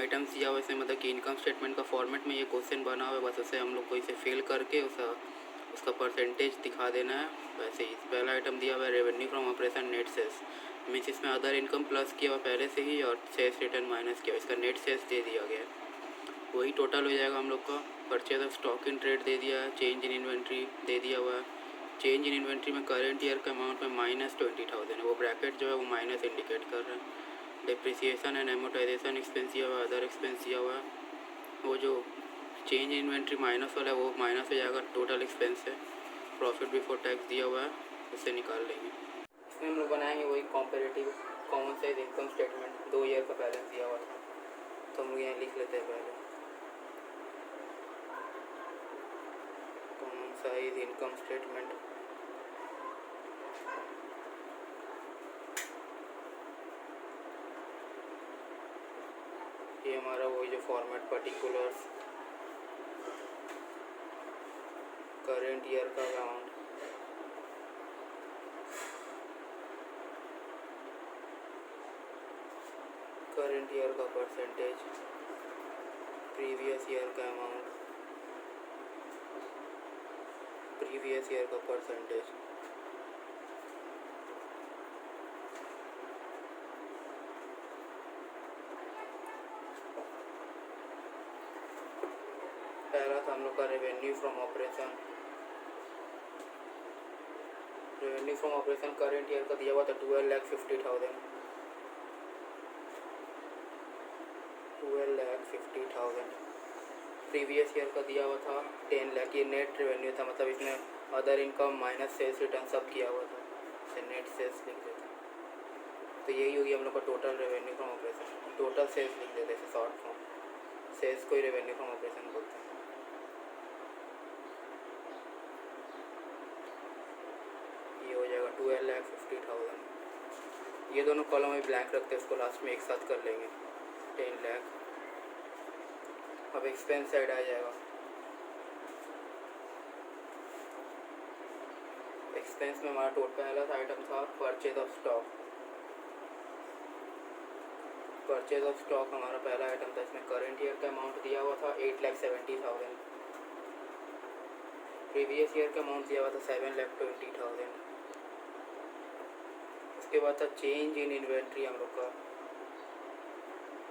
Items दिया हुआ है, मतलब कि इनकम स्टेटमेंट का फॉर्मेट में ये क्वेश्चन बना हुआ है, बस उसे हम लोग को इसे फिल करके उसका परसेंटेज दिखा देना है। वैसे ही पहला आइटम दिया हुआ है revenue from operation net sales, means इसमें अदर इनकम प्लस किया हुआ पहले से ही और सेल्स रिटर्न माइनस किया, इसका नेट सेल्स दे दिया गया है, वही टोटल हो जाएगा हम लोग का। Purchase of stock in trade दे दिया है, चेंज इन इन्वेंट्री दे दिया हुआ है। चेंज इन इन्वेंट्री में करेंट ईयर के अमाउंट में -20,000 है, वो ब्रैकेट जो है वो माइनस इंडिकेट कर रहा है। डिप्रिसिएशन एंड एमोटाइजेशन एक्सपेंस दिया हुआ है, अदर एक्सपेंस दिया हुआ है, वो जो चेंज इन्वेंट्री माइनस वाला है वो माइनस हो जाएगा, टोटल एक्सपेंस है। प्रॉफिट बिफोर टैक्स दिया हुआ है, उसे निकाल लेंगे। इसमें हम लोग बनाएंगे वही comparative common size income statement, 2 year का बैलेंस दिया हुआ था, तो हम लोग यहाँ लिख लेते हैं पहले कॉमन साइज इनकम स्टेटमेंट। ये हमारा वही जो फॉर्मेट पर्टिकुलर्स, करेंट ईयर का अमाउंट, करेंट ईयर का परसेंटेज, प्रीवियस ईयर का अमाउंट, प्रीवियस ईयर का परसेंटेज। पहला था हम लोग का revenue from operation. Revenue from operation current year का दिया हुआ था 12,50,000, 12,50,000। प्रीवियस ईयर का दिया हुआ था 10 लाख, ये नेट रेवेन्यू था, मतलब इसमें other income minus sales return सब किया हुआ था, इसे नेट सेल्स लिख देते। तो यही होगी हम लोग का total revenue from operation, total sales लिख देते हैं शॉर्ट फॉर्म, सेल्स को ही रेवेन्यू फ्रॉम ऑपरेशन बोलते हैं। ये हो जाएगा 12,50,000। ये दोनों कॉलम में ब्लैंक रखते हैं, इसको लास्ट में एक साथ कर लेंगे 10 लाख। अब एक्सपेंस साइड आ जाएगा, एक्सपेंस में हमारा टोटल पहला आइटम था purchase of stock. Purchase of stock हमारा पहला आइटम था, इसमें करेंट ईयर का अमाउंट दिया हुआ था 8,70,000, प्रीवियस ईयर का अमाउंट दिया हुआ था 7,20,000। उसके बाद था चेंज इन इन्वेंट्री। हम लोग का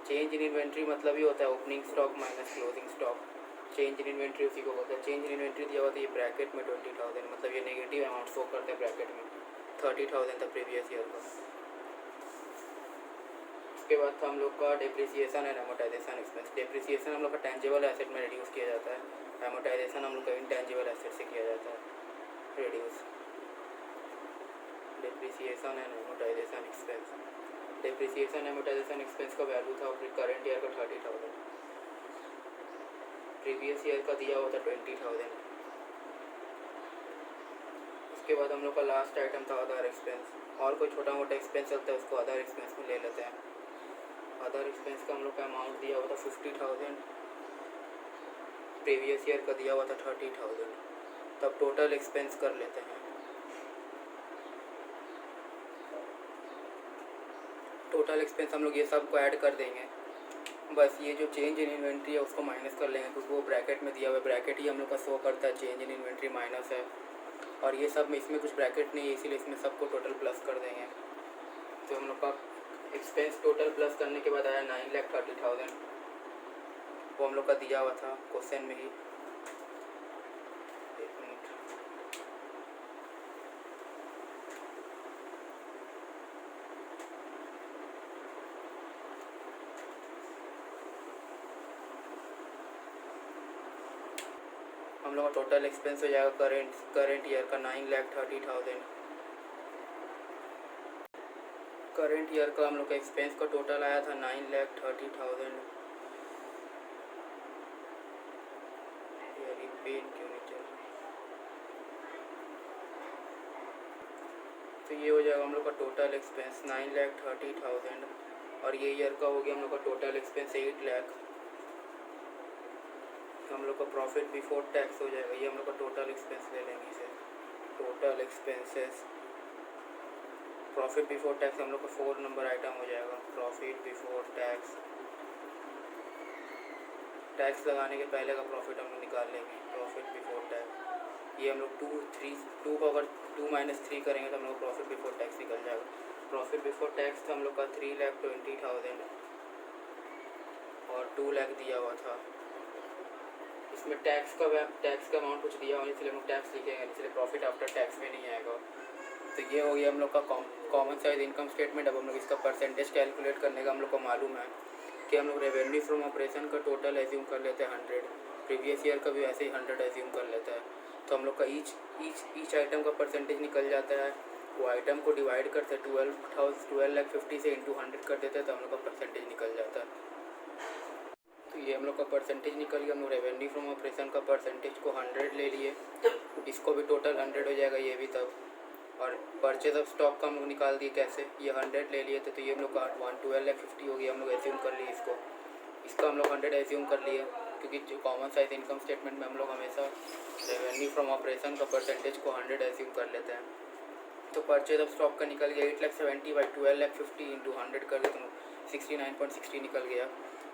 चेंज इन इन्वेंट्री मतलब ही होता है opening stock minus closing stock, change in inventory उसी को बोलते हैं। चेंज इन इन्वेंट्री दिया हुआ था ये ब्रैकेट में 20,000, मतलब ये नेगेटिव अमाउंट शो करते हैं ब्रैकेट में, 30,000 था प्रीवियस ईयर का। उसके बाद था हम लोग का depreciation and amortisation expense. Depreciation हम लोग का टेंजिबल एसेट में रिड्यूस किया जाता है, एमोटाइजेशन हम लोग का इंटेंजिबल एसेट से किया जाता है reduce. Depreciation and amortisation expense, depreciation amortization expense का वैल्यू था करेंट ईयर का 30,000, प्रीवियस ईयर का दिया हुआ था 20,000। उसके बाद हम लोग का लास्ट आइटम था अदर एक्सपेंस, और कोई छोटा मोटा एक्सपेंस चलता है उसको अदर एक्सपेंस में ले लेते हैं। अदर एक्सपेंस का हम लोग का अमाउंट दिया हुआ था 50,000, प्रीवियस ईयर का दिया हुआ था 30,000। तब टोटल एक्सपेंस कर लेते हैं। टोटल एक्सपेंस हम लोग ये सब को ऐड कर देंगे, बस ये जो चेंज इन इन्वेंट्री है उसको माइनस कर लेंगे, क्योंकि वो ब्रैकेट में दिया हुआ है, ब्रैकेट ही हम लोग का शो करता है चेंज इन इन्वेंट्री माइनस है, और ये सब में इसमें कुछ ब्रैकेट नहीं है, इसीलिए इसमें सबको टोटल प्लस कर देंगे। तो हम लोग का एक्सपेंस टोटल प्लस करने के बाद आया 9,30,000, वो हम लोग का दिया हुआ था क्वेश्चन में ही। एक मिनट, हम लोग का टोटल एक्सपेंस हो जाएगा करेंट ईयर का 9,30,000। करेंट ईयर का हम लोग का एक्सपेंस का टोटल आया था 9,30,000। पेन क्यों नहीं चल रही? तो ये हो जाएगा हम लोग का टोटल एक्सपेंस 9,30,000, और ये ईयर का हो गया हम लोग का टोटल एक्सपेंस 8 लाख। हम लोग का प्रॉफिट बिफोर टैक्स हो जाएगा, ये हम लोग का टोटल एक्सपेंस ले लेंगे इसे, total expenses. Profit before tax हम लोग का 4 नंबर आइटम हो जाएगा, प्रॉफिट बिफोर टैक्स टैक्स लगाने के पहले का प्रॉफिट हम लोग निकाल लेंगे, प्रॉफिट बिफोर टैक्स। ये हम लोग 2 को अगर 2 - 3 करेंगे तो हम लोग प्रॉफिट बिफोर टैक्स निकल जाएगा। प्रॉफिट बिफोर टैक्स था हम लोग का 3,20,000 और 2 लाख दिया हुआ था। इसमें टैक्स का अमाउंट कुछ दिया हुआ, इसलिए हम लोग टैक्स लिखेंगे, इसलिए प्रॉफिट आफ्टर टैक्स में नहीं आएगा। तो ये हो गया हम लोग का कॉमन साइज इनकम स्टेटमेंट। अब हम लोग इसका परसेंटेज कैलकुलेट करने का हम लोग को मालूम है कि हम लोग रेवेन्यू फ्रॉम ऑपरेशन का टोटल एज्यूम कर लेते हैं 100, प्रीवियस ईयर का भी ऐसे ही 100 एज्यूम कर लेता है। तो हम लोग का ईच आइटम का परसेंटेज निकल जाता है। वो आइटम को डिवाइड करते 12,50 से इंटू 100 कर देते हैं, तो हम लोग का परसेंटेज निकल जाता है। तो ये हम लोग का परसेंटेज निकल गया। हम लोग रेवेन्यू फ्रॉम ऑपरेशन का परसेंटेज को 100 ले लिए, इसको भी टोटल 100 हो जाएगा ये भी तब। और परचेज ऑफ स्टॉक का हम लोग निकाल दिए कैसे, ये 100 ले लिए थे, तो ये हम लोग का 12,50 हो गया। हम लोग एज्यूम कर लिए इसका हम लोग 100 एज्यूम कर लिए, क्योंकि जो कॉमन साइज इनकम स्टेटमेंट में हम लोग हमेशा रेवेन्यू फ्रॉम ऑपरेशन का परसेंटेज को 100 एज्यूम कर लेते हैं। तो परचेज ऑफ स्टॉक का निकल गया 8,70,000 बाई 12,50 इंटू 100 कर देते हैं 69.60 निकल गया।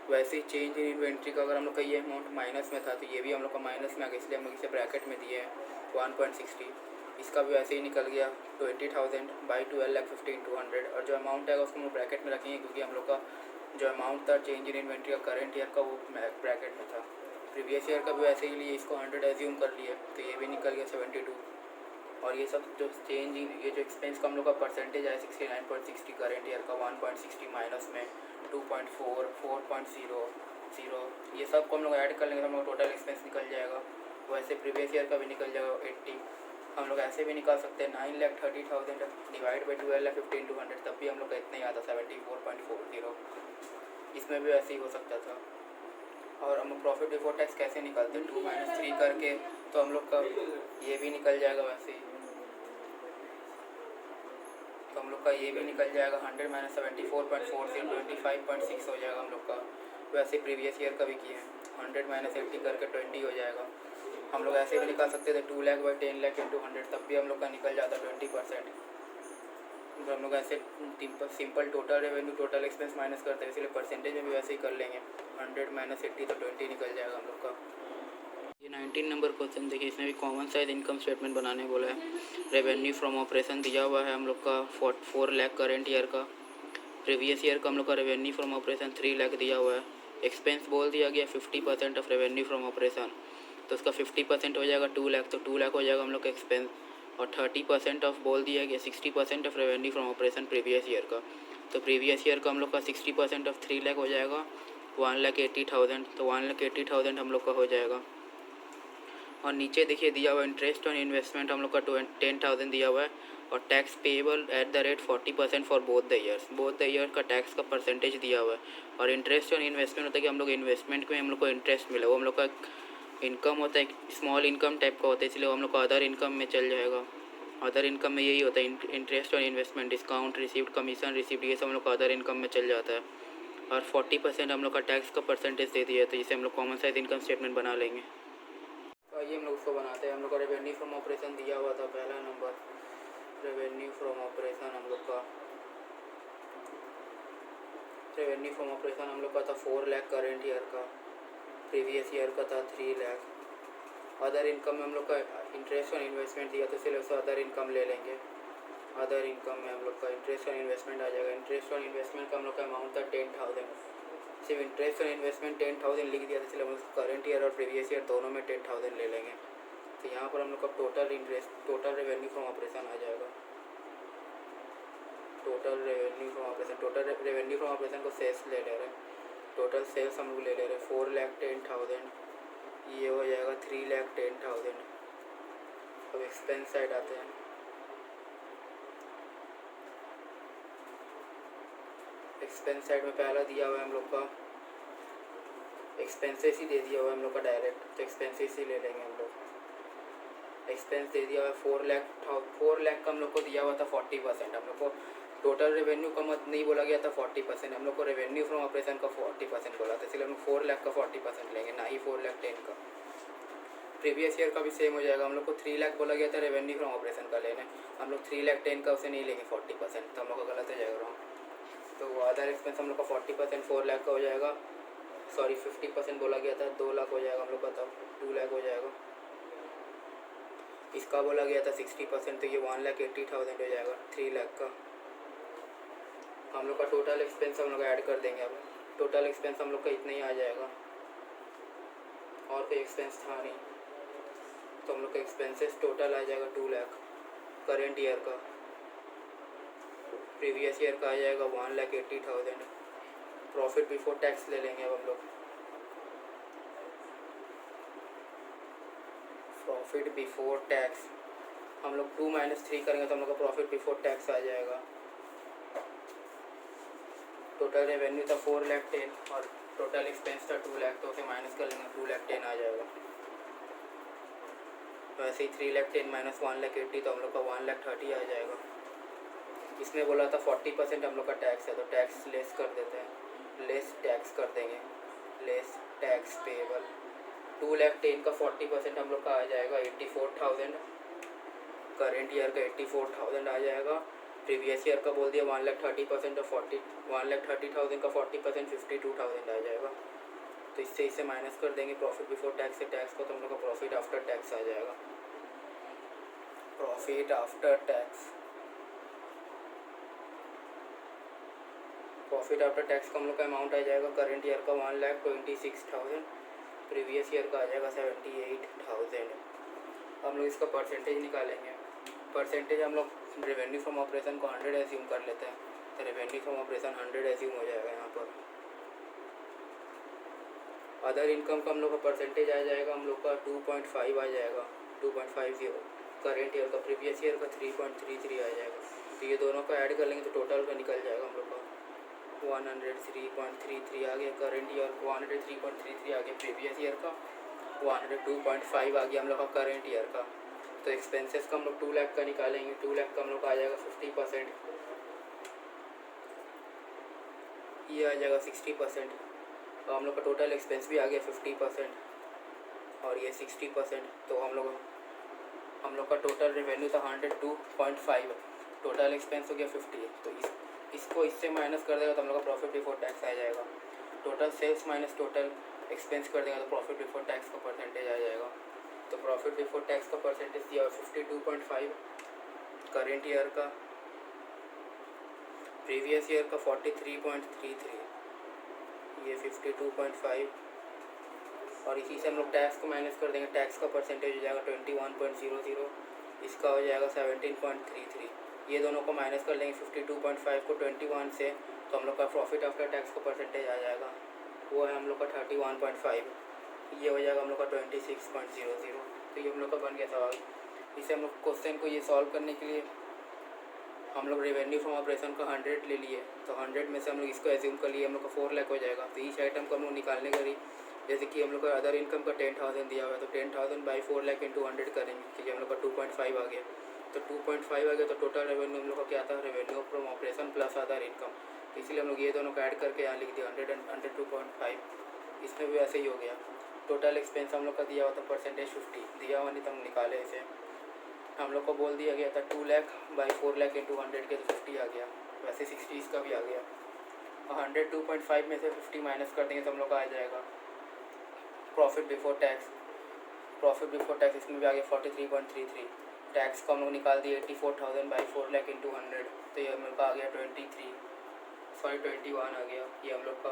वैसे ही चेंज इन इन्वेंट्री का अगर हम लोग का ये अमाउंट माइनस में था, तो ये भी हम लोग का माइनस में आ गया, इसलिए हम लोग इसे ब्रैकेट में दिए हैं 1.60। इसका भी वैसे ही निकल गया 20,000 बाई 12,50 इंटू 100। और जो अमाउंट है उसको हम लोग ब्रैकेट में रखेंगे, क्योंकि हम लोग का जो अमाउंट था चेंज इन इन्वेंट्री का करंट ईयर का वो ब्रैकेट में था। प्रीवियस ईयर का भी वैसे ही लिए, इसको 100 एज्यूम कर लिए, तो ये भी निकल गया 72। और ये सब जो चेंज इन ये जो एक्सपेंस का हम लोग का परसेंटेज है 69.60 करंट ईयर का 1.60 माइनस में 2.4 4.00, ये सब को हम लोग ऐड कर लेंगे तो हम लोग टोटल एक्सपेंस निकल जाएगा। वैसे प्रीवियस ईयर का भी निकल जाएगा 80। हम लोग ऐसे भी निकाल सकते हैं 9,30,000 डिवाइड बाई 12,50 इंटू 100, तब भी हम लोग का इतना ही आता 74.40। इसमें भी ऐसे ही हो सकता था। और हम लोग प्रॉफिट बिफोर टैक्स कैसे निकालते हैं 2 - 3 करके, तो हम लोग का ये भी निकल जाएगा वैसे ही। तो हम लोग का ये भी निकल जाएगा 100 - 74.40 25.6 हो जाएगा हम लोग का। वैसे प्रीवियस ईयर का भी किए हैं 100 - 80 करके 20 हो जाएगा। हम लोग ऐसे भी निकाल सकते थे 2 लाख बाई 10 लाख इंटू 100, तब भी हम लोग का निकल जाता 20%। तो हम लोग ऐसे simple total revenue total expense minus करते हैं, इसलिए परसेंटेज में भी वैसे ही कर लेंगे 100 - 80 तो 20 निकल जाएगा हम लोग का। ये 19 नंबर क्वेश्चन देखिए, इसमें भी कॉमन साइज इनकम स्टेटमेंट बनाने बोला है। रेवेन्यू फ्रॉम ऑपरेशन दिया हुआ है हम लोग का 4 लाख करंट ईयर का। प्रीवियस ईयर का हम लोग का रेवेन्यू फ्रॉम ऑपरेशन 3 लाख दिया हुआ है। एक्सपेंस बोल दिया गया 50% ऑफ रेवेन्यू फ्रॉम ऑपरेशन, तो उसका 50% हो जाएगा 2 लाख, तो 2 लाख हो जाएगा हम लोग का एक्सपेंस। और 30% ऑफ बोल दिया गया 60% of revenue from operation previous year का, तो प्रीवियस ईयर का हम लोग का 60% ऑफ 3 लाख हो जाएगा 1,80,000, तो 1,80,000 हम लोग का हो जाएगा। और नीचे देखिए दिया हुआ इंटरेस्ट ऑन इन्वेस्टमेंट हम लोग का 10,000 दिया हुआ है। और tax payable at the rate 40% for both the year का टैक्स का परसेंटेज दिया हुआ है। और इंटरेस्ट ऑन इन्वेस्टमेंट होता है कि हम लोग इन्वेस्टमेंट में हम लोग को इंटरेस्ट मिला, वो हम लोग का इनकम होता है, स्मॉल इनकम टाइप का होता है, इसलिए वो हम लोग को अदर इनकम में चल जाएगा। अदर इनकम में यही होता है interest on investment, discount received, commission received, ये सब हम लोग का अदर इनकम में चल जाता है। और 40% हम लोग का टैक्स का परसेंटेज दे दिया है, तो इसे हम लोग कॉमन साइज इनकम स्टेटमेंट बना लेंगे। तो आइए हम लोग उसको बनाते हैं। हम लोग का रेवेन्यू फ्रॉम ऑपरेशन दिया हुआ था, पहला नंबर रेवेन्यू फ्रॉम ऑपरेशन हम लोग का रेवेन्यू फ्रॉम ऑपरेशन हम लोग का था 4 लाख करंट ईयर का, प्रीवियस ईयर का था 3 लाख। अदर इनकम में हम लोग का इंटरेस्ट ऑन इन्वेस्टमेंट दिया, तो इसलिए उसको अदर इनकम ले लेंगे। अदर इनकम में हम लोग का इंटरेस्ट ऑन इन्वेस्टमेंट आ जाएगा। इंटरेस्ट ऑन इन्वेस्टमेंट का हम लोग का अमाउंट था 10,000, सिर्फ इंटरेस्ट ऑन इन्वेस्टमेंट 10,000 लिख दिया, इसलिए हम लोग करंट ईयर और प्रीवियस ईयर दोनों में 10,000 ले लेंगे। तो यहाँ पर हम लोग का टोटल रेवेन्यू फ्रॉम ऑपरेशन आ जाएगा। टोटल रेवेन्यू फ्रॉम ऑपरेशन को सेल्स ले ले रहे हैं, टोटल सेल्स हम लोग ले ले रहे हैं 4,10,000, ये हो जाएगा 3,10,000। अब एक्सपेंस साइड आते हैं। एक्सपेंस साइड में पहला दिया हुआ है हम लोग का एक्सपेंसेस ही दे दिया हुआ है हम लोग का डायरेक्ट, तो एक्सपेंसेस ही ले लेंगे हम लोग। एक्सपेंस दे दिया हुआ है 4 लाख का हम लोग को दिया हुआ था 40%। हम लोग को टोटल रेवेन्यू का मत नहीं बोला गया था 40%, हम लोग को रेवेन्यू फ्रॉम ऑपरेशन का 40% बोला था, इसलिए हम लोग 4 लाख का 40% लेंगे, ना ही 4,10,000 का। प्रीवियस ईयर का भी सेम हो जाएगा। हम लोग को 3 लाख बोला गया था रेवेन्यू फ्रॉम ऑपरेशन का लेने, हम लोग 3,10,000 का उसे नहीं लेंगे 40%, तो हम लोग का गलत हो जाएगा। तो अदर एक्सपेंस हम लोग का 40% 4 लाख का हो जाएगा, सॉरी 50% बोला गया था, 2 लाख हो जाएगा हम लोग का, तब 2 लाख हो जाएगा। इसका बोला गया था 60%, तो ये 1,80,000 हो जाएगा, 3 लाख का। हम लोग का टोटल एक्सपेंस हम लोग ऐड कर देंगे। अब टोटल एक्सपेंस हम लोग का इतना ही आ जाएगा, और कोई एक्सपेंस था नहीं, तो हम लोग का एक्सपेंसेस टोटल आ जाएगा 2 लाख करेंट ईयर का। प्रीवियस ईयर का आ जाएगा 1,80,000। प्रॉफिट बिफोर टैक्स ले लेंगे अब हम लोग। प्रॉफिट बिफोर टैक्स हम लोग 2 - 3 करेंगे तो हम लोग का प्रॉफिट बिफोर टैक्स आ जाएगा। टोटल रेवेन्यू था 4,10,000 और टोटल एक्सपेंस था 2 लाख, तो उसे माइनस कर लेंगे, 2,10,000 आ जाएगा। तो ऐसे ही 3,10,000 माइनस 1,80,000 तो हम लोग का 1,30,000 आ जाएगा। इसमें बोला था 40% हम लोग का टैक्स है, तो टैक्स लेस कर देते हैं, लेस टैक्स कर देंगे, लेस टैक्स पेबल। 2,10,000 का 40% हम लोग का आ जाएगा 84,000। करेंट ईयर का 84,000 आ जाएगा। प्रीवियस ईयर का बोल दिया 1,30,000 और 1,30,000 का 40% 52,000 आ जाएगा। तो इससे इसे माइनस कर देंगे प्रॉफिट बिफोर टैक्स से टैक्स को, तो हम लोग का प्रॉफिट आफ्टर टैक्स आ जाएगा। Profit after tax, profit after tax का हम लोग का अमाउंट आ जाएगा करेंट ईयर का 1,26,000, प्रीवियस ईयर का आ जाएगा 78,000। हम लोग इसका परसेंटेज निकालेंगे। परसेंटेज हम लोग रेवेन्यू फ्रॉम ऑपरेशन को 100 एज्यूम कर लेते हैं, तो रेवेन्यू फ्रॉम ऑपरेशन 100 एज्यूम हो जाएगा यहाँ पर। अदर इनकम का हम लोग का परसेंटेज आ जाएगा हम लोग का 2.5 आ जाएगा, 2.50। करेंट ईयर का प्रीवियस ईयर का 3.33 आ जाएगा। तो ये दोनों का ऐड कर लेंगे तो टोटल का निकल जाएगा हम लोग का 103.33 आ गया करेंट ईयर, 103.33 आ गया प्रीवियस ईयर का, 102.5 आ गया हम लोग का करेंट ईयर का। तो एक्सपेंसेस का हम लोग 2 लाख का निकालेंगे, 2 लाख का हम लोग का आ जाएगा 50%, ये आ जाएगा 60%। तो हम लोग का टोटल एक्सपेंस भी आ गया 50% और ये 60%। तो हम लोग का टोटल रेवेन्यू था 102.5, टोटल एक्सपेंस हो गया 50। तो इसको इससे माइनस कर देगा तो हम लोग का प्रॉफिट बिफोर टैक्स आ जाएगा। Total sales minus total expense कर देगा तो प्रॉफिट बिफोर टैक्स का परसेंटेज आ जाएगा। तो प्रॉफिट बिफोर टैक्स का परसेंटेज दिया 52.5 करेंट ईयर का, प्रीवियस ईयर का 43.33, ये 52.5 और इसी से हम लोग टैक्स को माइनस कर देंगे। टैक्स का परसेंटेज हो जाएगा 21.00, इसका हो जाएगा 17.33। ये दोनों को माइनस कर लेंगे 52.5 को 21 से, तो हम लोग का प्रॉफिट आफ्टर टैक्स का परसेंटेज आ जाएगा, वो है हम लोग का 31.5। ये हो जाएगा हम लोग का 26.00। तो ये हम लोग का बन गया सवाल। इसे हम लोग क्वेश्चन को ये सॉल्व करने के लिए हम लोग रेवेन्यू फ्रॉम ऑपरेशन का 100 ले लिए, तो 100 में से हम लोग इसको एज्यूम कर लिए हम लोग का 4 लाख हो जाएगा। तो ईच आइटम को हम लोग निकालने का जैसे कि हम लोग का अदर इनकम का 10,000 दिया हुआ है, तो 10,000 बाई 4 लाख इंटू 100 करेंगे, क्योंकि हम लोग का 2.5 आ गया। तो 2.5 आ गया तो टोटल रेवेन्यू हम लोग का क्या था, revenue from operation plus other income. तो इसलिए हम लोग ये दोनों का ऐड करके यहाँ लिख दिया 100 एंड 102.5। इसमें भी ऐसे ही हो गया। टोटल एक्सपेंस हम लोग का दिया हुआ था परसेंटेज 50 दिया हुआ, नहीं तो हम निकाले इसे। हम लोग को बोल दिया गया था 2 लाख बाई 4 लाख इंटू 100 के, तो 50 आ गया। वैसे 60 इसका भी आ गया। 102.5 में से 50 माइनस कर देंगे तो हम लोग का आ जाएगा profit before tax. Profit before tax इसमें भी आ गया 43.33। टैक्स को हम लोग निकाल दिए 84,000 बाई 4 लाख इंटू 100, तो ये हम लोग का आ गया 21 आ गया ये हम लोग का,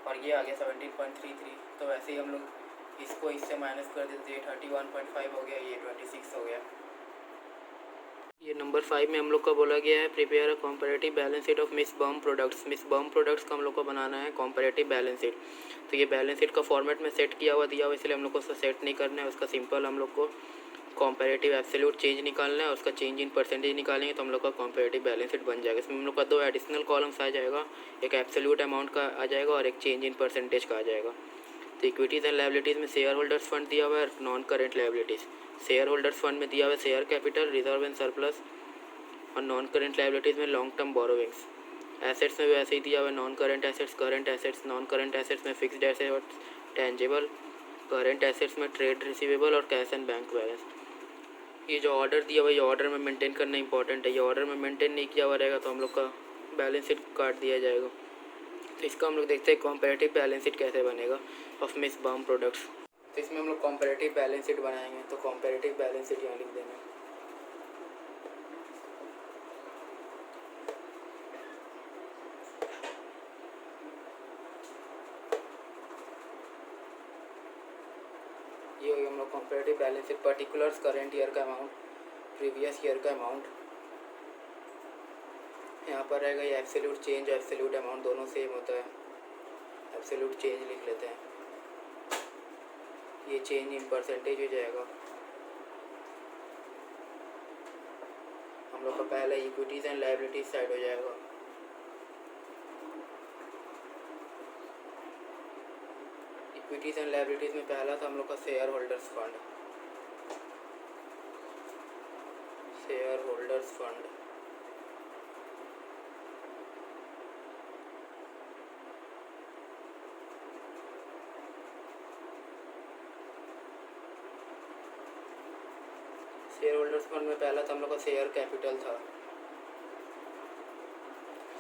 और ये आ गया 17.33। तो वैसे ही हम लोग इसको इससे माइनस कर देते, ये 31.5 हो गया, ये 26 हो गया। ये नंबर 5 में हम लोग का बोला गया है prepare a comparative balance sheet of miss bomb products. Miss bomb products का हम लोग को बनाना है कॉम्परेटिव बैलेंस शीट। तो ये बैलेंस शीट का फॉर्मेट में सेट किया हुआ दिया हुआ, इसलिए हम लोग को उसका सेट नहीं करना है। उसका सिंपल हम लोग को कॉम्परेटिव एब्सोल्यूट चेंज निकालना है, उसका चेंज इन परसेंटेज निकालेंगे तो हम लोग का कॉम्परेटिव बैलेंस शीट बन जाएगा। इसमें हम लोग का 2 एडिशनल कॉलम्स आ जाएगा, एक एब्सोल्यूट अमाउंट का आ जाएगा और एक चेंज इन परसेंटेज का आ जाएगा। तो इक्विटीज़ एंड लायबिलिटीज़ में शेयर होल्डर्स फंड दिया हुआ है, non current liabilities. Share holders fund में दिया हुआ है share capital, reserve and surplus, और नॉन करेंट लायबिलिटीज़ में लॉन्ग टर्म बोरोविंग्स। एसेट्स में भी ऐसे ही दिया हुआ है, non current assets, current assets. Non current assets में fixed assets, tangible. Current assets में ट्रेड रिसीवेबल और कैश एंड बैंक बैलेंस। ये जो ऑर्डर दिया हुआ है ये ऑर्डर में मेंटेन करना इंपॉर्टेंट है। ये ऑर्डर में मेंटेन नहीं किया हुआ रहेगा तो हम लोग का बैलेंस शीट काट दिया जाएगा। तो इसका हम लोग देखते हैं कॉम्पैरेटिव बैलेंस शीट कैसे बनेगा ऑफ मिस बाम प्रोडक्ट्स। तो इसमें हम लोग कॉम्पैरेटिव बैलेंस शीट बनाएंगे। तो कॉम्पैरेटिव बैलेंस शीट यहाँ लिख देना। ये हो गया हम लोग comparative balance sheet. Particulars current year का अमाउंट, प्रीवियस ईयर का अमाउंट, यहाँ पर रहेगा ये एब्सोल्यूट चेंज, एब्सोल्यूट अमाउंट दोनों सेम होता है। एब्सोल्यूट चेंज लिख लेते हैं। ये चेंज इन परसेंटेज हो जाएगा। हम लोग का पहला इक्विटीज़ एंड लायबिलिटीज साइड हो जाएगा। इक्विटीज़ एंड लायबिलिटीज़ में पहला था हम लोग का share holders fund. Share holders fund share holders fund में पहला था हम लोग का शेयर कैपिटल था।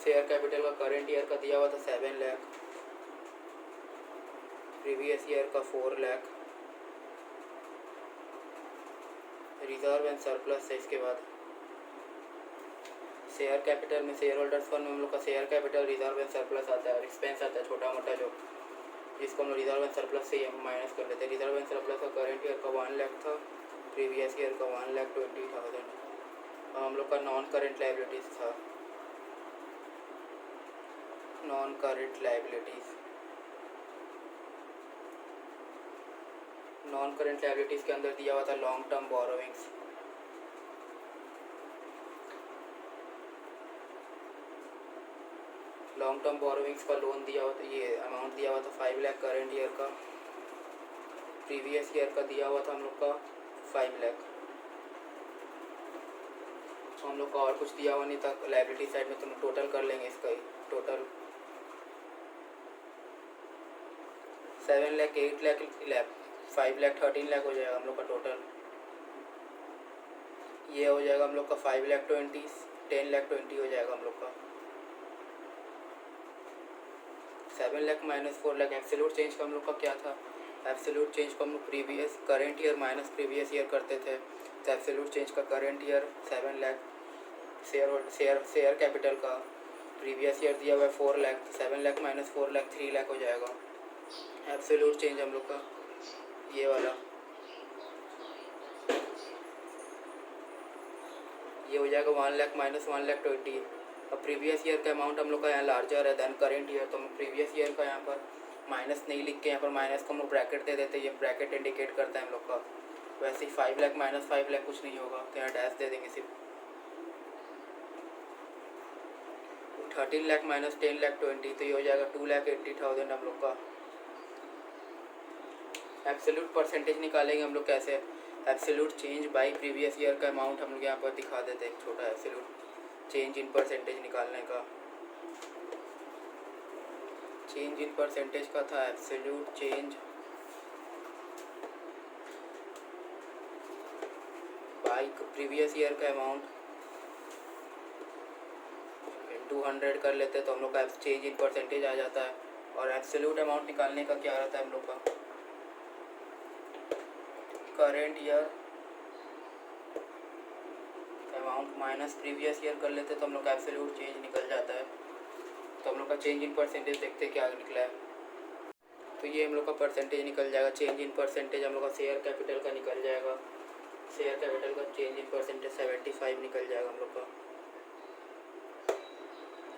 शेयर कैपिटल का करंट ईयर का दिया हुआ था 7 लाख, प्रीवियस ईयर का 4 लाख, रिजर्व एंड सरप्लस है। इसके बाद शेयर कैपिटल में, शेयर होल्डर्स फंड में हम लोग का share capital, reserve and surplus आता है और एक्सपेंस आता है छोटा मोटा जो, जिसको हम लोग रिजर्व एंड सरप्लस से माइनस कर लेते हैं। रिजर्व एंड सरप्लस का करंट ईयर का 1 लाख था, प्रीवियस ईयर का 1,20,000। और हम लोग का नॉन करंट लायबिलिटीज़ था। Non current liabilities, non current liabilities के अंदर दिया हुआ था long term borrowings. Long term borrowings का लोन दिया हुआ था, ये अमाउंट दिया हुआ था 5 लाख करंट ईयर का। प्रीवियस ईयर का दिया हुआ था हम लोग का 5 लाख। तो हम लोग का और कुछ दिया हुआ नहीं था लायबिलिटी साइड में, तो हम टोटल कर लेंगे इसका ही। टोटल 7 लाख, 8 लाख, 5 लाख, 13 लाख हो जाएगा हम लोग का टोटल। ये हो जाएगा हम लोग का 5 लाख 20, 10 लाख 20 हो जाएगा हम लोग का। 7 lakh minus 4 lakh. Absolute change का हम लोग का क्या था? एब्सोल्यूट चेंज को हम लोग previous current year minus previous year करते थे। तो एब्सोल्यूट चेंज का current year 7 lakh, share capital का प्रीवियस ईयर दिया हुआ है 4 लाख, 7 लाख माइनस 4 लाख 3 लाख हो जाएगा एब्सोल्यूट चेंज हम लोग का। ये वाला ये हो जाएगा 1 लाख माइनस 1,20,000। अब प्रीवियस ईयर का अमाउंट हम लोग का यहाँ लार्जर है देन करेंट ईयर, तो हम प्रीवियस ईयर का यहाँ पर माइनस नहीं लिख के यहाँ पर माइनस को हम लोग ब्रैकेट दे देते हैं। ये ब्रैकेट इंडिकेट करता है हम लोग का। वैसे ही 5 लाख माइनस 5 लाख कुछ नहीं होगा, तो यहाँ डैश दे देंगे सिर्फ। 13 लाख माइनस 10 लाख 20, तो ये हो जाएगा 2,80,000 हम लोग का। एब्सोल्यूट परसेंटेज निकालेंगे हम लोग कैसे? Absolute change by previous year का अमाउंट हम लोग यहाँ पर दिखा देते हैं। एक छोटा एब्सोल्यूट चेंज इन परसेंटेज निकालने का, चेंज इन परसेंटेज का था absolute change by previous year का अमाउंट 200 कर लेते हैं, तो हम लोग का चेंज इन परसेंटेज आ जाता है। और एब्सोल्यूट अमाउंट निकालने का क्या रहता है हम लोग का? Current year amount minus previous year कर लेते, तो हम लोग का एब्सोल्यूट चेंज निकल जाता है। तो हम लोग का चेंज इन परसेंटेज देखते क्या निकला है। तो ये हम लोग का परसेंटेज निकल जाएगा। चेंज इन परसेंटेज हम लोग का शेयर कैपिटल का निकल जाएगा। शेयर कैपिटल का चेंज इन परसेंटेज 75 निकल जाएगा हम लोग का।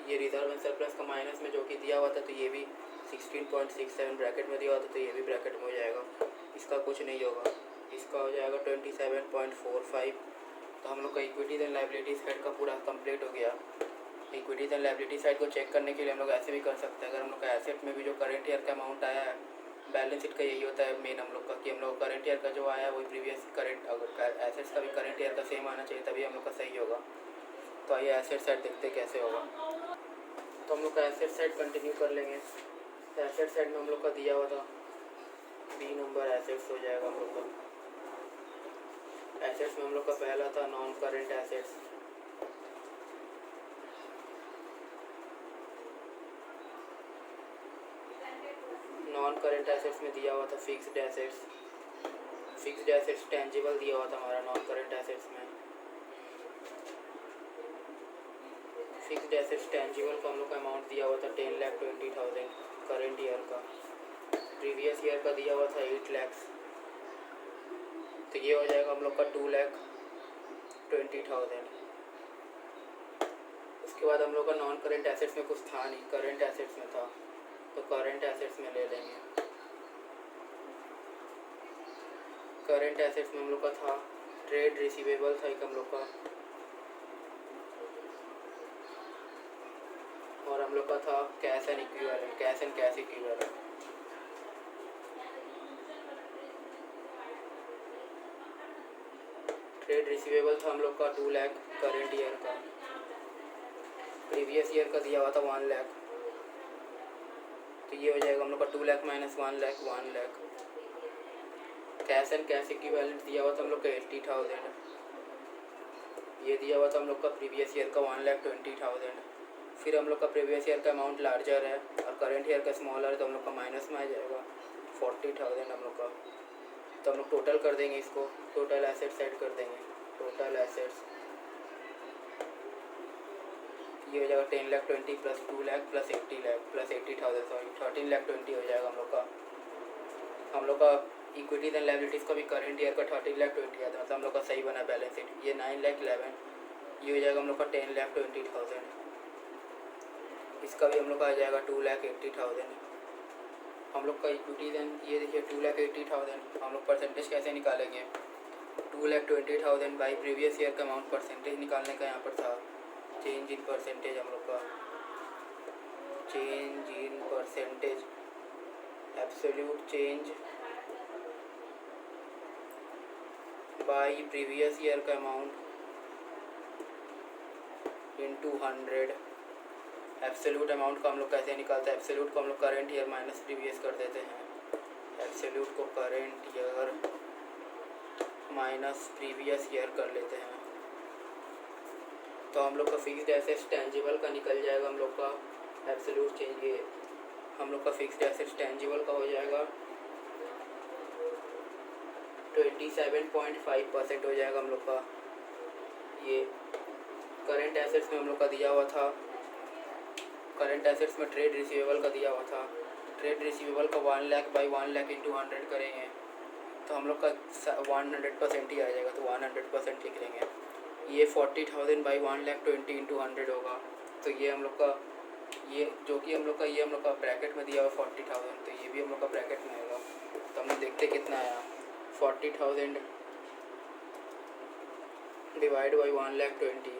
ये रिजर्व एंड सरप्लस का माइनस में जो कि दिया हुआ था, तो ये भी 16.67 ब्रैकेट में दिया हुआ था, तो ये भी ब्रैकेट में हो जाएगा। इसका कुछ नहीं होगा, इसका हो जाएगा 27.45। तो हम लोग का इक्विटीज़ एंड लायबिलिटी साइड का पूरा कंप्लीट हो गया। इक्विटीज़ एंड लायबिलिटी साइड को चेक करने के लिए हम लोग ऐसे भी कर सकते हैं। अगर हम लोग का एसेट में भी जो करंट ईयर का अमाउंट आया है, बैलेंस शीट का यही होता है मेन हम लोग का, कि हम लोग करंट ईयर का जो आया है वही प्रीवियस करंट, अगर एसेट्स का भी करंट ईयर का सेम आना चाहिए तभी हम लोग का सही होगा। तो आइए एसेट साइड देखते कैसे होगा। तो हम लोग का एसेट साइड कंटिन्यू कर लेंगे। एसेट साइड में हम लोग का दिया हुआ था बी नंबर एसेट्स हो जाएगा हम लोग का। एसेट्स में हम लोग का पहला था non current assets. Non current assets में दिया हुआ था फिक्स्ड एसेट्स टेंजिबल दिया हुआ था हमारा नॉन करेंट एसेट्स में। फिक्स्ड एसेट्स टेंजिबल का हम लोग का अमाउंट दिया हुआ था 10,20,000 करेंट ईयर का। प्रीवियस ईयर का दिया हुआ था 8 लाख। तो ये हो जाएगा हम लोग का 2,20,000। उसके बाद हम लोग का नॉन करेंट एसेट्स में कुछ था नहीं, करेंट एसेट्स में था, तो करेंट एसेट्स में ले लेंगे। करेंट एसेट्स में हम लोग का था ट्रेड रिसीवेबल था एक हम लोग का, और हम लोग का था cash and cash equivalent. Trade receivable था हम लोग का 2 लाख करेंट ईयर का। प्रीवियस ईयर का दिया हुआ था 1 लाख, तो ये हो जाएगा हम लोग का 2 lakh minus 1 lakh 1 lakh. Cash and cash equivalent दिया हुआ था हम लोग का 80,000। ये दिया हुआ था हम लोग का प्रीवियस ईयर का 1,20,000। फिर हम लोग का प्रीवियस ईयर का अमाउंट लार्जर है और करेंट ईयर का स्मॉलर है, तो हम लोग का माइनस में आ जाएगा 40,000 हम लोग का। तो हम लोग टोटल कर देंगे इसको, टोटल एसेट्स ऐड कर देंगे। टोटल एसेट्स ये हो जाएगा 10,20,000 प्लस 2 लाख प्लस 80,000 सॉरी 13,20,000 हो जाएगा हम लोग का। हम लोग का इक्विटीज एंड लायबिलिटीज़ का भी करेंट ईयर का 13,20,000 आता है, मतलब हम लोग का सही बना बैलेंस शीट। ये 9,11,000 ये हो जाएगा हम लोग का 10,20,000। इसका भी हम लोग का आ जाएगा 2,80,000। हम लोग का इक्विटीज एंड ये देखिए 2,80,000। हम लोग परसेंटेज कैसे निकालेंगे? 2,20,000 बाई प्रीवियस ईयर का अमाउंट परसेंटेज निकालने का यहाँ पर था। चेंज इन परसेंटेज हम लोग का change in percentage absolute change by previous year का अमाउंट इनटू 100। एब्सोल्यूट अमाउंट का हम लोग कैसे निकालते हैं? एब्सोल्यूट को हम लोग करेंट ईयर माइनस प्रीवियस कर देते हैं। एब्सोल्यूट को current year minus previous year कर लेते हैं, तो हम लोग का फिक्स्ड एसेट्स टेंजिबल का निकल जाएगा। हम लोग का एब्सोल्यूट चेंज ये हम लोग का फिक्स्ड एसेट्स टेंजिबल का हो जाएगा 27.5% हो जाएगा हम लोग का। ये करेंट एसेट्स में हम लोग का दिया हुआ था, करेंट एसेट्स में ट्रेड रिसीवेबल का दिया हुआ था। ट्रेड रिसीवेबल का 1 लाख बाई 1 लाख इंटू 100 करेंगे तो हम लोग का 100% ही आ जाएगा, तो 100% लिख लेंगे। ये 40,000 बाई 1,20,000 इंटू 100 होगा, तो ये हम लोग का ये जो कि हम लोग का ये हम लोग का ब्रैकेट में दिया हुआ 40,000, तो ये भी हम लोग का ब्रैकेट में आएगा। तो हम लोग देखते कितना आया। 40,000 डिवाइड बाई 1,20,000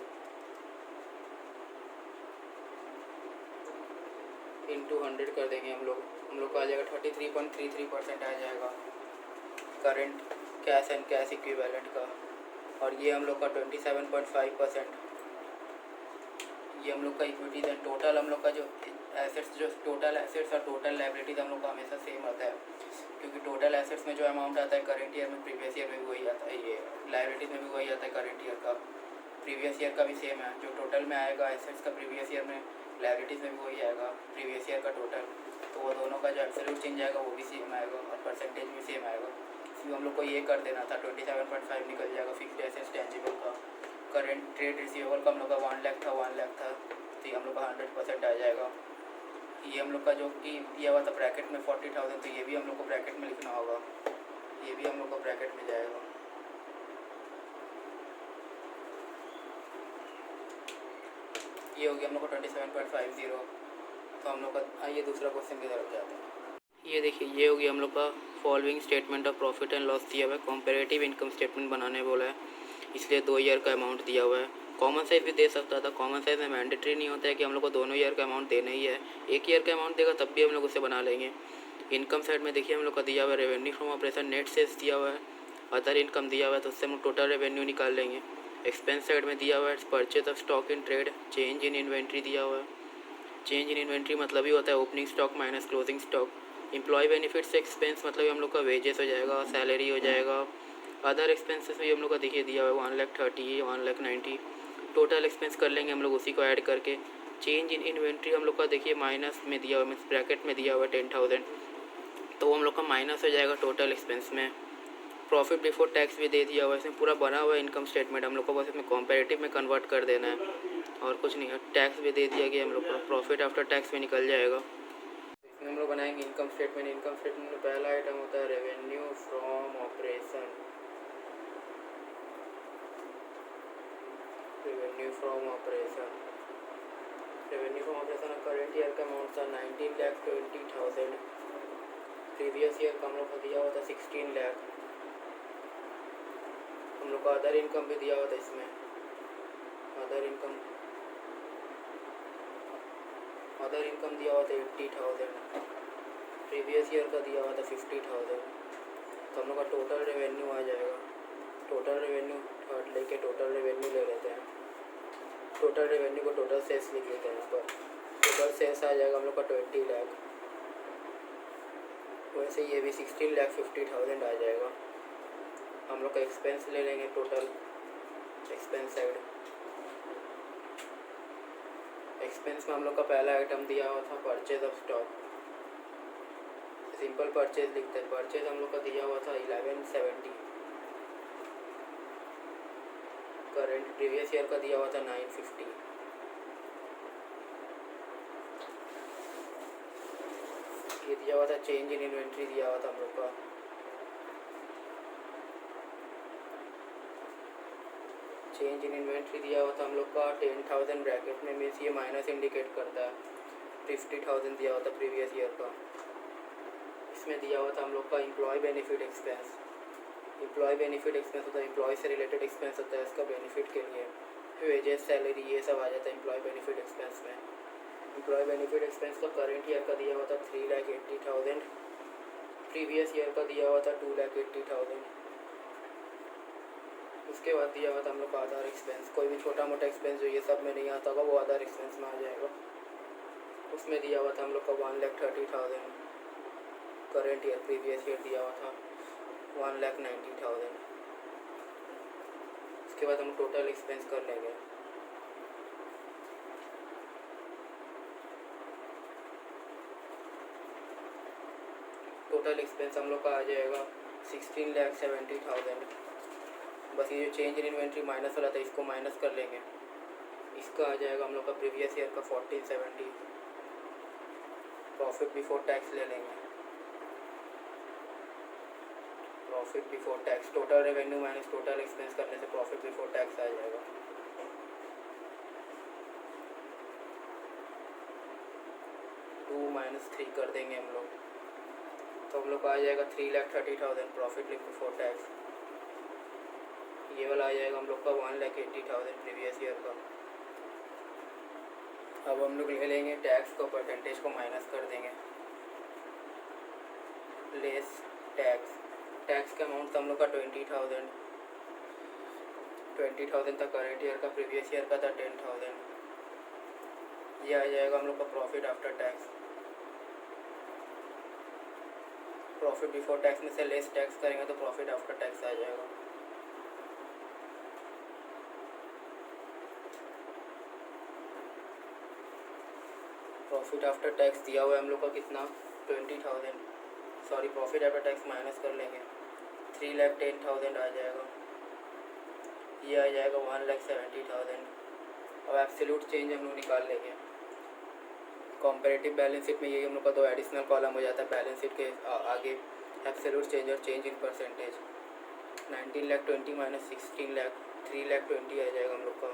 इंटू 100 कर देंगे हम लोग का आ जाएगा 33.33% आ जाएगा current cash and cash equivalent का। और ये हम लोग का 27.5%। ये हम लोग का इक्विटीज एंड टोटल हम लोग का जो टोटल एसेट्स और टोटल लायबिलिटीज़ हम लोग का हमेशा सेम आता है, क्योंकि टोटल एसेट्स में जो अमाउंट आता है करेंट ईयर में प्रीवियस ईयर में भी वही आता है, ये लायबिलिटीज़ में भी वही आता है करेंट ईयर का। प्रीवियस ईयर का भी सेम है, जो टोटल में आएगा एसेट्स का प्रीवियस ईयर में लायबिलिटीज़ में भी वही आएगा प्रीवियस ईयर का टोटल। तो वो दोनों का जो एब्सोल्यूट चेंज आएगा वो भी सेम आएगा और परसेंटेज भी सेम आएगा। इसलिए हम लोग को ये कर देना था 27.5 निकल जाएगा फिक्स्ड एसेट्स टेंजिबल का। करेंट ट्रेड रिसीवेबल का हम लोग का 1 लाख था, तो ये हम लोग का 100% आ जाएगा। ये हम लोग का जो कि दिया हुआ था ब्रैकेट में 40,000, तो ये भी हम लोग को ब्रैकेट में लिखना होगा, ये भी हम लोग को ब्रैकेट में जाएगा। ये हो गया हम लोग का 27.50। तो हम लोग का आइए दूसरा क्वेश्चन की तरफ जाते हैं। ये देखिए ये हो गया हम लोग का following statement of profit and loss दिया हुआ है, कंपैरेटिव इनकम स्टेटमेंट बनाने बोला है, इसलिए 2 ईयर का अमाउंट दिया हुआ है। कॉमन साइज भी दे सकता था, कॉमन साइज में मैंडेटरी नहीं होता है कि हम लोग को दोनों ईयर का अमाउंट देना ही है। 1 ईयर का अमाउंट देगा तब भी हम लोग उसे बना लेंगे। इनकम साइड में देखिए हम लोग का दिया हुआ है revenue from operation, net sales दिया हुआ है, अदर इनकम दिया हुआ है, तो उससे हम लोग टोटल रेवेन्यू निकाल लेंगे। एक्सपेंस साइड में दिया हुआ है purchase of stock in trade, change in inventory दिया हुआ है। चेंज इन इन्वेंट्री मतलब ही होता है opening stock minus closing stock. Employ benefits expense मतलब हम लोग का वेजेस हो जाएगा, सैलरी हो जाएगा। अदर एक्सपेंसेस भी हम लोग का देखिए दिया हुआ है 1,30,000 1,90,000। टोटल एक्सपेंस कर लेंगे हम लोग उसी को ऐड करके। चेंज इन इन्वेंट्री हम लोग का देखिए माइनस में दिया हुआ है, मीन्स ब्रैकेट में दिया हुआ है 10,000। तो वो हम लोग का माइनस हो जाएगा टोटल एक्सपेंस में। प्रॉफिट बिफोर टैक्स भी दे दिया हुआ है, इसमें पूरा बना हुआ है इनकम स्टेटमेंट, हम लोग को बस इसमें कॉम्पेरेटिव में कन्वर्ट कर देना है और कुछ नहीं है। टैक्स भी दे दिया गया हम लोग को, प्रॉफिट आफ्टर टैक्स में निकल जाएगा। इसमें हम लोग बनाएंगे इनकम स्टेटमेंट। इनकम स्टेटमेंट में पहला आइटम होता है revenue from operation. Revenue from operation current year का अमाउंट था 19,20,000। प्रीवियस ईयर का हम लोग को दिया हुआ था 16 लाख। हम लोग को अदर इनकम भी दिया हुआ था इसमें। अदर इनकम दिया हुआ था 80,000। प्रीवियस ईयर का दिया हुआ था 50,000। तो हम लोग का टोटल रेवेन्यू आ जाएगा। टोटल रेवेन्यू थर्ड लेके टोटल रेवेन्यू ले लेते हैं। टोटल रेवेन्यू को टोटल सेल्स लिख लेते हैं यहाँ पर। टोटल सेल्स आ जाएगा हम लोग का 20 लाख। वैसे ये भी 16,50,000 आ जाएगा। हम लोग का एक्सपेंस ले लेंगे। टोटल एक्सपेंस साइड, एक्सपेंस में हम लोग का पहला आइटम दिया हुआ था purchase of stock. Simple purchase लिखते हैं। परचेज हम लोग का दिया हुआ था 1170। करेंट प्रीवियस ईयर का दिया हुआ था 950। ये दिया हुआ था चेंज इन इन्वेंट्री दिया हुआ था हम लोग का। चेंज इन इन्वेंट्री दिया हुआ था हम लोग का 10,000 ब्रैकेट में, मीन्स ये माइनस इंडिकेट करता है। 50,000 दिया हुआ था प्रीवियस ईयर का। इसमें दिया हुआ था हम लोग का employ benefit expense. Employ benefit expense होता है, एम्प्लॉय से रिलेटेड एक्सपेंस होता है इसका बेनिफिट के लिए। वेजेस, सैलरी, ये सब आ जाता है एम्प्लॉय बेनिफिट एक्सपेंस में। एम्प्लॉय बेनिफिट एक्सपेंस का करंट ईयर का दिया हुआ था 3,80,000। प्रीवियस ईयर का दिया हुआ था 2,80,000। उसके बाद दिया हुआ था हम लोग का अदर एक्सपेंस। कोई भी छोटा मोटा एक्सपेंस जो ये सब में नहीं आता होगा वो अदर एक्सपेंस में आ जाएगा। उसमें दिया हुआ था हम लोग का 1,30,000 करेंट ईयर। प्रीवियस ईयर दिया हुआ था 1,90,000। उसके बाद हम टोटल एक्सपेंस कर लेंगे। टोटल एक्सपेंस हम लोग का आ जाएगा 16,70,000। बस ये जो चेंज इन इन्वेंट्री माइनस वाला था इसको माइनस कर लेंगे। इसका आ जाएगा हम लोग का प्रीवियस ईयर का 1,470। प्रॉफिट बिफोर टैक्स ले लेंगे। Profit before tax total revenue minus total expense करने से प्रॉफिट बिफोर टैक्स आ जाएगा। -3 कर देंगे हम लोग, तो हम लोग का आ जाएगा 3,30,000 प्रॉफिट बिफोर टैक्स। ये वाला आ जाएगा हम लोग का 1,80,000 प्रीवियस ईयर का। अब हम लोग ले लेंगे टैक्स को, परसेंटेज को माइनस कर देंगे। Less tax. टैक्स का अमाउंट हम लोग का 20,000 था करेंट ईयर का। प्रीवियस ईयर का था 10,000। ये आ जाएगा हम लोग का profit after tax. Profit before tax में से लेस टैक्स करेंगे तो प्रॉफिट आफ्टर टैक्स आ जाएगा। प्रॉफिट आफ्टर टैक्स दिया हुआ है हम लोग का कितना 20,000। Sorry, profit after tax minus कर लेंगे 3,10,000 आ जाएगा। ये आ जाएगा 1,70,000। अब एब्सोल्यूट चेंज हम लोग निकाल लेंगे। कॉम्परेटिव बैलेंस शीट में ये हम लोग का 2 एडिशनल कॉलम हो जाता है बैलेंस शीट के आगे, एब्सोल्यूट चेंज और चेंज इन परसेंटेज। 19,20,000 माइनस 16,00,000 3,20,000 आ जाएगा हम लोग का।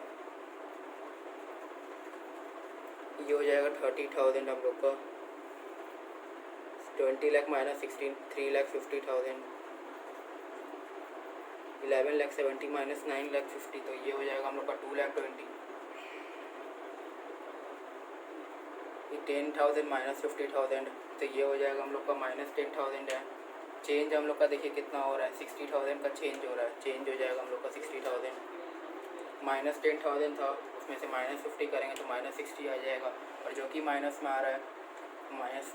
ये हो जाएगा 30,000 हम लोग का। 20,00,000 माइनस 16 3,50,000। 11,70,000 माइनस 9,50,000 तो ये हो जाएगा हम लोग का 2,20,000। 10,000 माइनस 50,000 तो ये हो जाएगा हम लोग का -10,000 है। चेंज हम लोग का देखिए कितना हो रहा है, 60,000 का चेंज हो रहा है। चेंज हो जाएगा हम लोग का 60,000। -10,000 था, उसमें से -50 करेंगे तो -60 आ जाएगा। और जो कि माइनस में आ रहा है, माइनस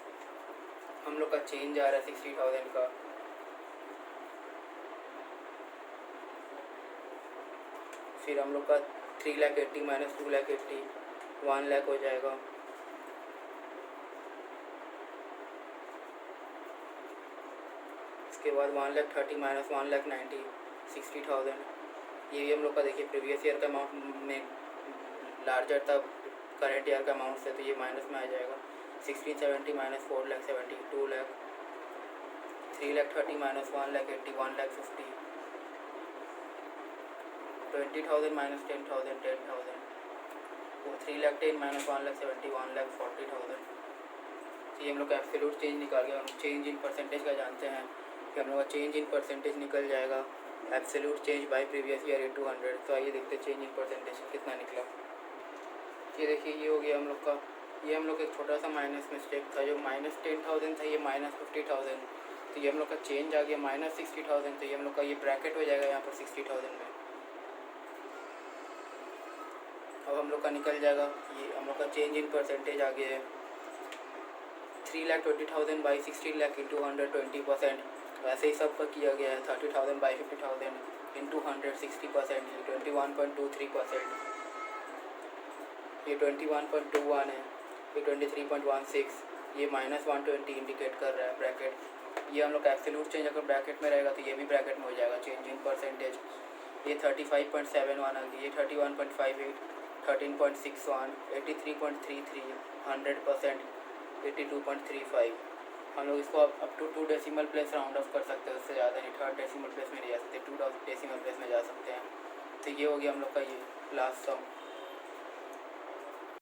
हम लोग का चेंज आ रहा है 60,000 का। फिर हम लोग का 3,80,000 माइनस 2,80,000 1,00,000 हो जाएगा। इसके बाद 1,30,000 माइनस 1,90,000 60,000। ये भी हम लोग का देखिए प्रीवियस ईयर का अमाउंट में लार्जर था करेंट ईयर का अमाउंट से, तो ये माइनस में आ जाएगा। 1670 माइनस 4,70 2 लाख। 3,30,000 minus 1,80 1,50 20,000 minus 10,000 10,000। तो 3,10,000 माइनस 1,70 1,40,000। ये हम लोग का एब्सोल्यूट चेंज निकाल गया। हम चेंज इन परसेंटेज का जानते हैं कि हम लोग का चेंज इन परसेंटेज निकल जाएगा absolute change bye previous year in 200। तो आइए देखते हैं चेंज इन परसेंटेज कितना निकला। ये देखिए ये हो गया हम लोग का, ये हम लोग एक छोटा सा माइनस मिस्टेक था, जो माइनस 10,000 था ये माइनस 50,000। तो ये हम लोग का चेंज आ गया माइनस 60,000। तो ये हम लोग का ये ब्रैकेट हो जाएगा यहाँ पर 60,000 में। अब हम लोग का निकल जाएगा, ये हम लोग का चेंज इन परसेंटेज आ गया है 3,20,000 बाई 16 लाख इंटू 120%। वैसे ही सब का किया गया है 30,000 बाई 50,000 इंटू 100 60%, 21.23%। ये 21.21 है, ये 23.16, ये माइनस 120 इंडिकेट कर रहा है ब्रैकेट। ये हम लोग का एब्सोल्यूट चेंज अगर ब्रैकेट में रहेगा तो ये भी ब्रैकेट में हो जाएगा चेंज इन परसेंटेज। ये 35.71 आ गई, ये 31.58 13.61 83.33 100% 82.35। हम लोग इसको up to 2 decimal place round off कर सकते हैं, उससे ज़्यादा नहीं। 3rd डेसिमल प्लेस में नहीं जा सकते, 2 डेसिमल प्लेस में जा सकते हैं। तो ये हो गया हम लोग का ये लास्ट सम।